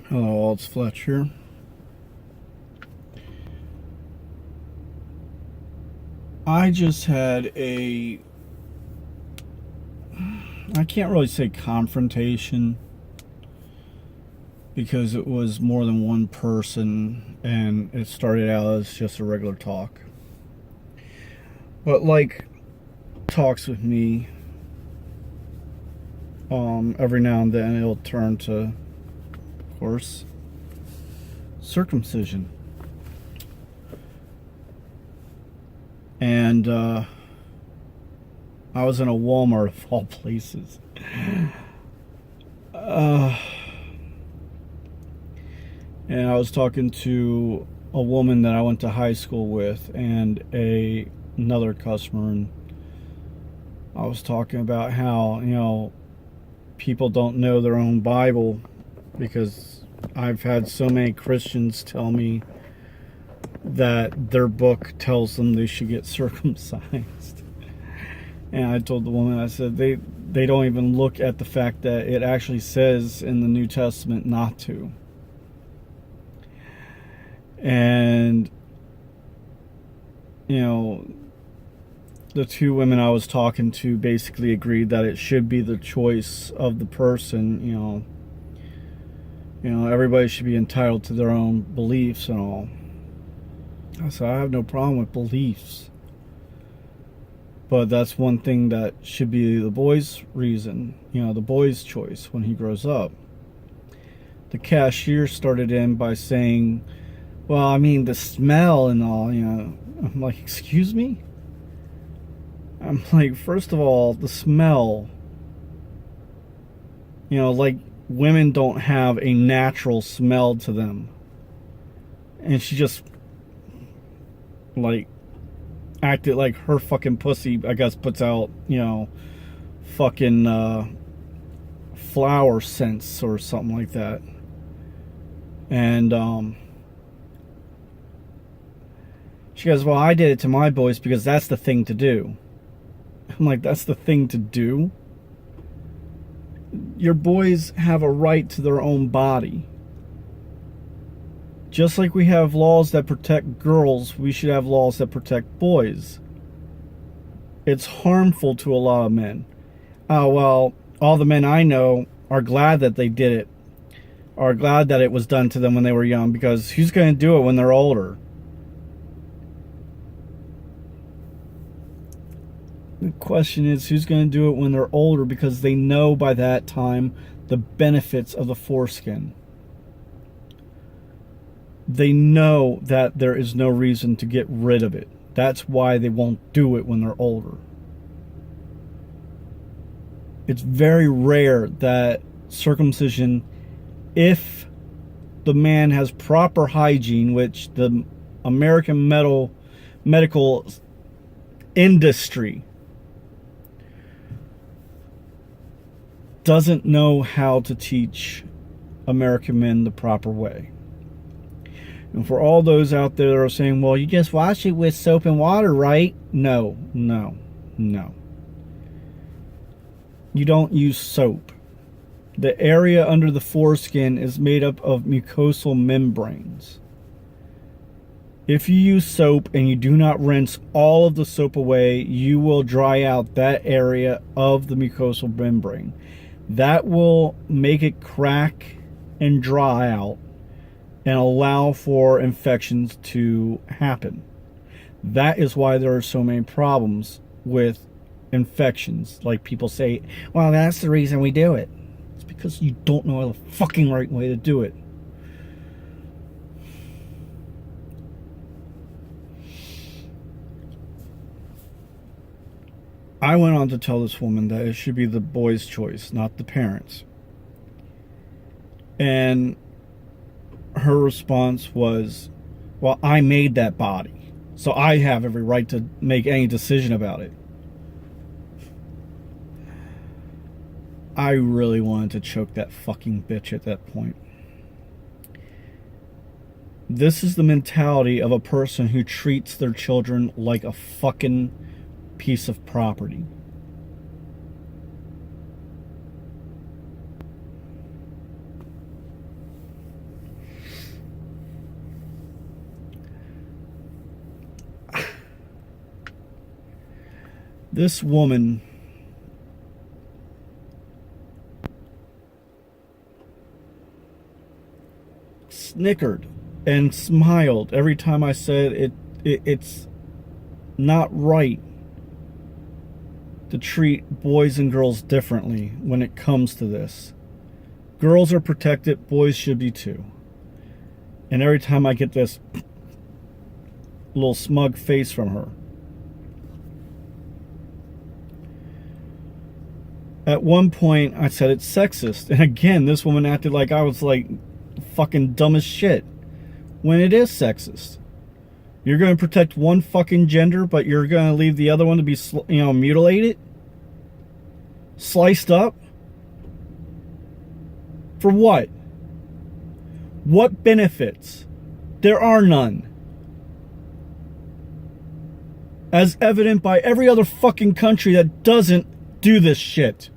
Hello, it's Fletcher. I just had I can't really say confrontation because it was more than one person and it started out as just a regular talk. But like talks with me, every now and then it'll turn to, of course, circumcision. And I was in a Walmart of all places. And I was talking to a woman that I went to high school with and another customer, and I was talking about how, people don't know their own Bible because I've had so many Christians tell me that their book tells them they should get circumcised. And I told the woman, I said, they don't even look at the fact that it actually says in the New Testament not to. And, the two women I was talking to basically agreed that it should be the choice of the person. Everybody should be entitled to their own beliefs and all. I said, I have no problem with beliefs. But that's one thing that should be the boy's reason, the boy's choice when he grows up. The cashier started in by saying, well, I mean, the smell and all, I'm like, excuse me? I'm like, first of all, the smell, like women don't have a natural smell to them. And she just, like, acted like her fucking pussy, I guess, puts out, fucking flower scents or something like that. And, she goes, well, I did it to my boys because that's the thing to do. I'm like, that's the thing to do? Your boys have a right to their own body. Just like we have laws that protect girls, we should have laws that protect boys. It's harmful to a lot of men. Oh, well, all the men I know are glad that they did it, are glad that it was done to them when they were young, because who's going to do it when they're older? The question is, who's going to do it when they're older, because they know by that time the benefits of the foreskin. They know that there is no reason to get rid of it. That's why they won't do it when they're older. It's very rare that circumcision, if the man has proper hygiene, which the American medical industry doesn't know how to teach American men the proper way. And for all those out there that are saying, well, you just wash it with soap and water, right? No. You don't use soap. The area under the foreskin is made up of mucosal membranes. If you use soap and you do not rinse all of the soap away, you will dry out that area of the mucosal membrane. That will make it crack and dry out and allow for infections to happen. That is why there are so many problems with infections. Like people say, well, that's the reason we do it. It's because you don't know the fucking right way to do it. I went on to tell this woman that it should be the boy's choice, not the parents'. And her response was, well, I made that body, so I have every right to make any decision about it. I really wanted to choke that fucking bitch at that point. This is the mentality of a person who treats their children like a fucking piece of property. This woman snickered and smiled every time I said it's not right to treat boys and girls differently when it comes to this. Girls are protected, boys should be too. And every time I get this little smug face from her. At one point, I said it's sexist. And again, this woman acted like I was like fucking dumb as shit. When it is sexist. You're going to protect one fucking gender, but you're going to leave the other one to be, mutilated? Sliced up? For what? What benefits? There are none. As evident by every other fucking country that doesn't do this shit.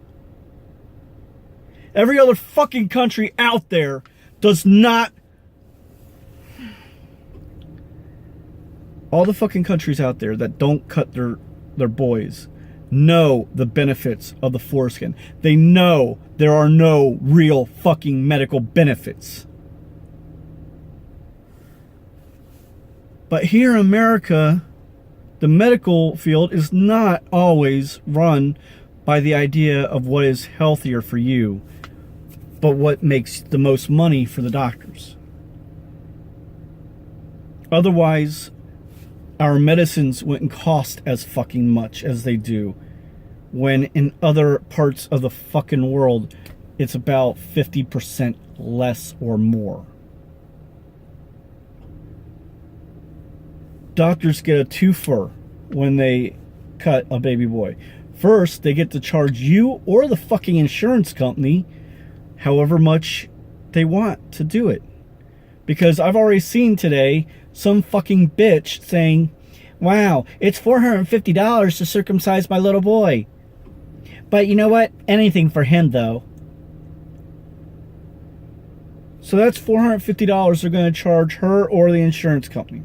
Every other fucking country out there does not. All the fucking countries out there that don't cut their boys know the benefits of the foreskin. They know there are no real fucking medical benefits. But here in America, the medical field is not always run by the idea of what is healthier for you, but what makes the most money for the doctors. Otherwise, our medicines wouldn't cost as fucking much as they do, when in other parts of the fucking world, it's about 50% less or more. Doctors get a twofer when they cut a baby boy. First, they get to charge you or the fucking insurance company however much they want to do it. Because I've already seen today some fucking bitch saying, wow, it's $450 to circumcise my little boy. But you know what? Anything for him, though. So that's $450 they're going to charge her or the insurance company.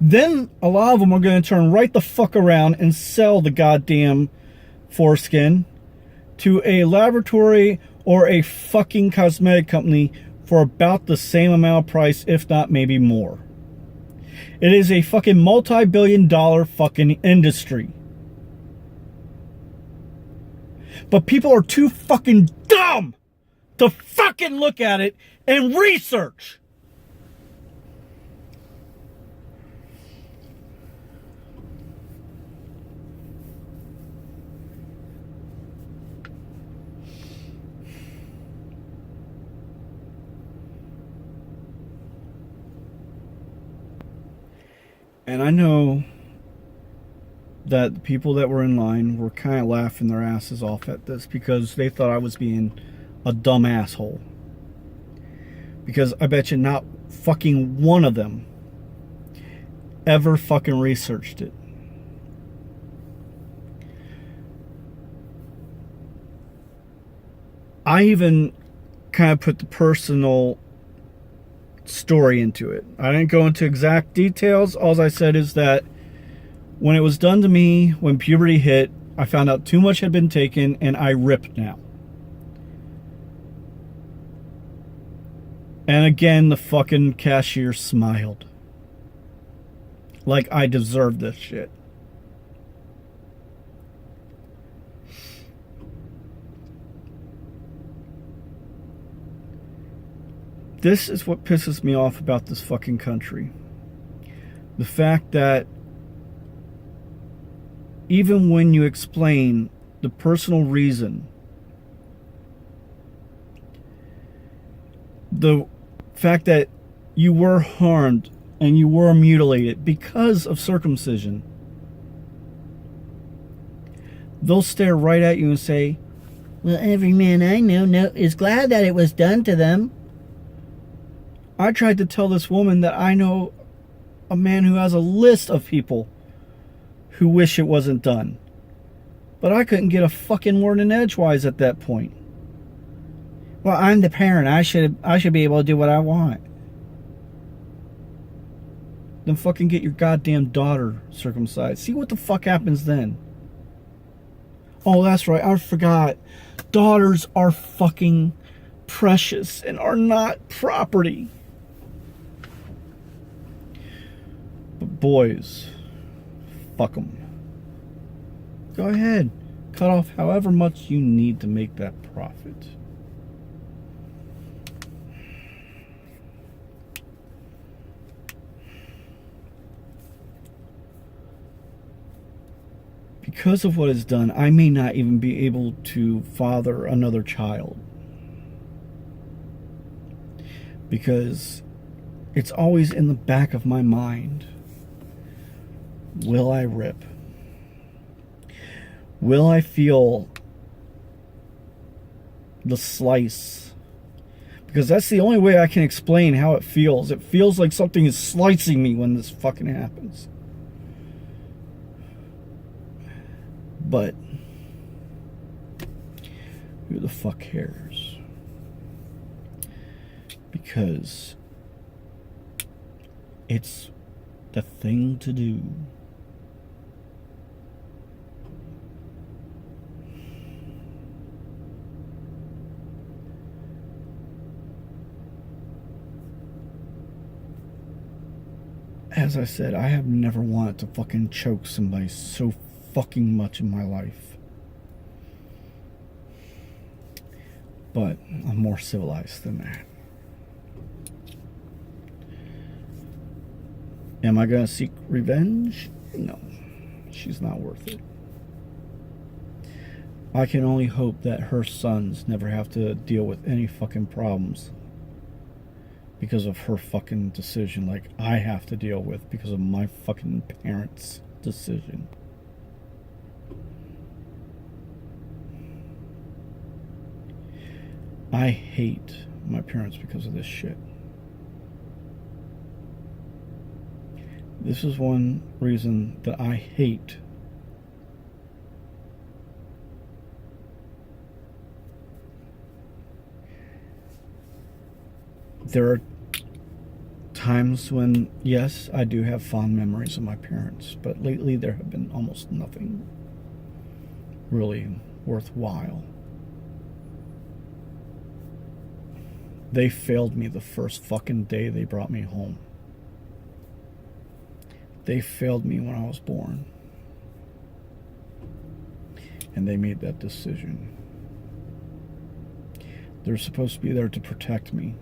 Then a lot of them are going to turn right the fuck around and sell the goddamn foreskin to a laboratory or a fucking cosmetic company for about the same amount of price, if not maybe more. It is a fucking multi-billion-dollar fucking industry. But people are too fucking dumb to fucking look at it and research. And I know that the people that were in line were kind of laughing their asses off at this because they thought I was being a dumb asshole. Because I bet you not fucking one of them ever fucking researched it. I even kind of put the personal story into it. I didn't go into exact details. All I said is that when it was done to me, when puberty hit, I found out too much had been taken and I ripped now. And again, the fucking cashier smiled. Like I deserved this shit. This is what pisses me off about this fucking country. The fact that even when you explain the personal reason, the fact that you were harmed and you were mutilated because of circumcision, they'll stare right at you and say, well, every man I know is glad that it was done to them. I tried to tell this woman that I know a man who has a list of people who wish it wasn't done. But I couldn't get a fucking word in edgewise at that point. Well, I'm the parent. I should be able to do what I want. Then fucking get your goddamn daughter circumcised. See what the fuck happens then. Oh, that's right. I forgot. Daughters are fucking precious and are not property. But boys, fuck them. Go ahead. Cut off however much you need to make that profit. Because of what is done, I may not even be able to father another child. Because it's always in the back of my mind. Will I rip? Will I feel the slice? Because that's the only way I can explain how it feels. It feels like something is slicing me when this fucking happens. But who the fuck cares? Because it's the thing to do. As I said, I have never wanted to fucking choke somebody so fucking much in my life. But I'm more civilized than that. Am I gonna seek revenge? No. She's not worth it. I can only hope that her sons never have to deal with any fucking problems because of her fucking decision, like I have to deal with because of my fucking parents' decision. I hate my parents because of this shit. This is one reason that I hate there are times when, yes, I do have fond memories of my parents, but lately there have been almost nothing really worthwhile. They failed me the first fucking day they brought me home. They failed me when I was born. And they made that decision. They're supposed to be there to protect me.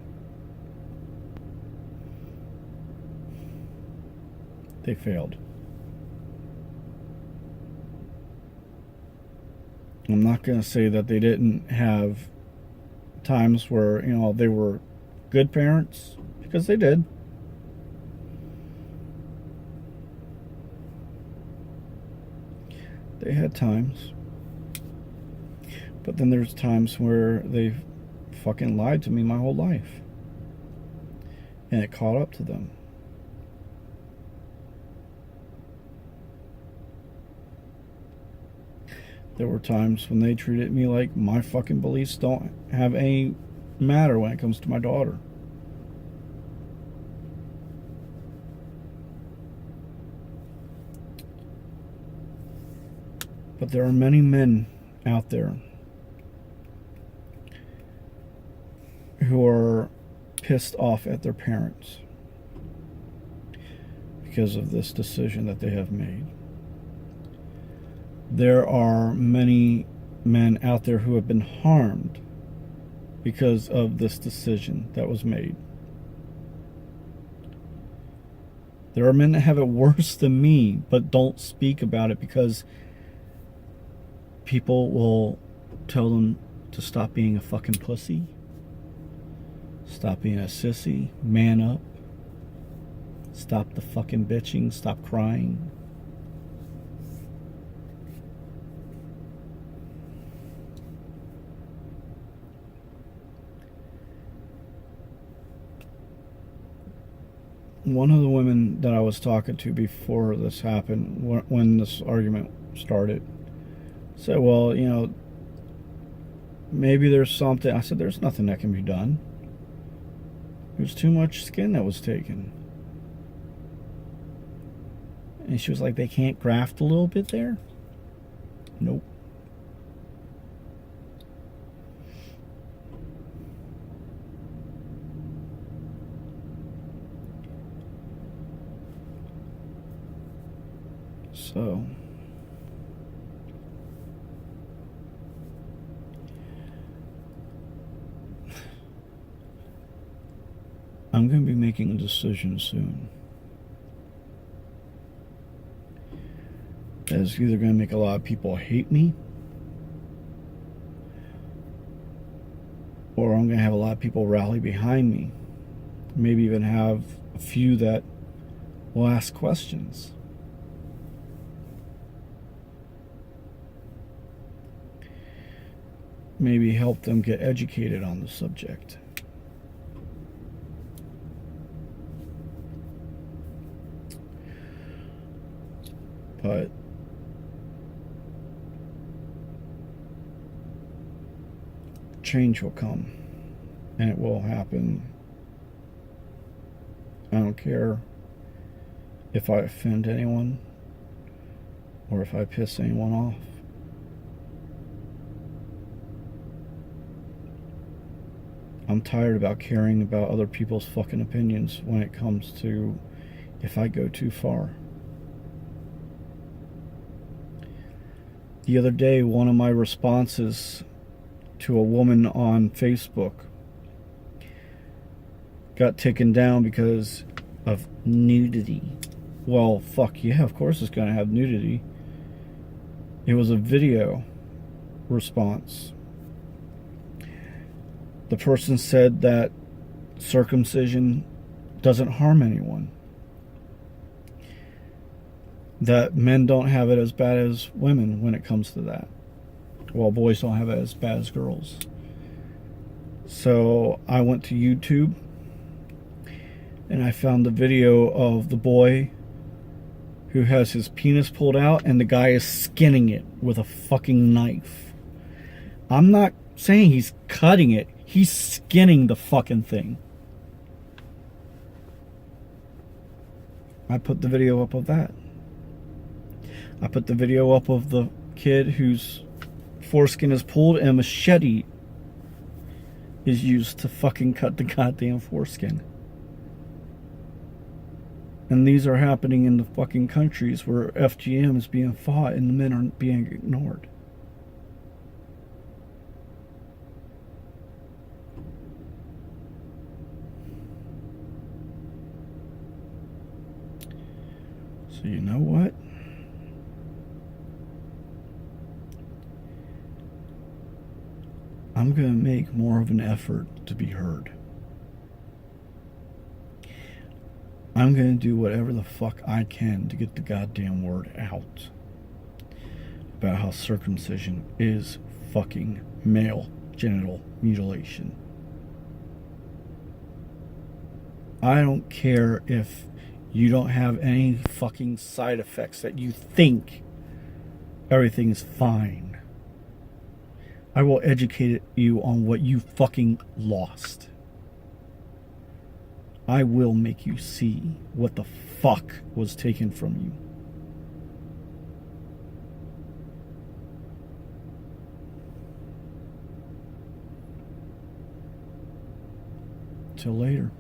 They failed. I'm not going to say that they didn't have times where, you know, they were good parents, because they did. They had times. But then there's times where they fucking lied to me my whole life. And it caught up to them. There were times when they treated me like my fucking beliefs don't have any matter when it comes to my daughter. But there are many men out there who are pissed off at their parents because of this decision that they have made. There are many men out there who have been harmed because of this decision that was made. There are men that have it worse than me, but don't speak about it because people will tell them to stop being a fucking pussy, stop being a sissy, man up, stop the fucking bitching, stop crying. One of the women that I was talking to before this happened, when this argument started, said, well, you know, maybe there's something. I said, there's nothing that can be done. There's too much skin that was taken. And she was like, they can't graft a little bit there? Nope. So I'm going to be making a decision soon. It's either going to make a lot of people hate me, or I'm going to have a lot of people rally behind me. Maybe even have a few that will ask questions. Maybe help them get educated on the subject. But change will come, and it will happen. I don't care if I offend anyone or if I piss anyone off. I'm tired about caring about other people's fucking opinions when it comes to if I go too far. The other day, one of my responses to a woman on Facebook got taken down because of nudity. Well, fuck yeah, of course it's gonna have nudity. It was a video response. The person said that circumcision doesn't harm anyone. That men don't have it as bad as women when it comes to that. Well, boys don't have it as bad as girls. So I went to YouTube and I found the video of the boy who has his penis pulled out and the guy is skinning it with a fucking knife. I'm not saying he's cutting it. He's skinning the fucking thing. I put the video up of that. I put the video up of the kid whose foreskin is pulled and a machete is used to fucking cut the goddamn foreskin. And these are happening in the fucking countries where FGM is being fought and the men are being ignored. So you know what? I'm going to make more of an effort to be heard. I'm going to do whatever the fuck I can to get the goddamn word out about how circumcision is fucking male genital mutilation. I don't care if you don't have any fucking side effects, that you think everything is fine. I will educate you on what you fucking lost. I will make you see what the fuck was taken from you. Till later.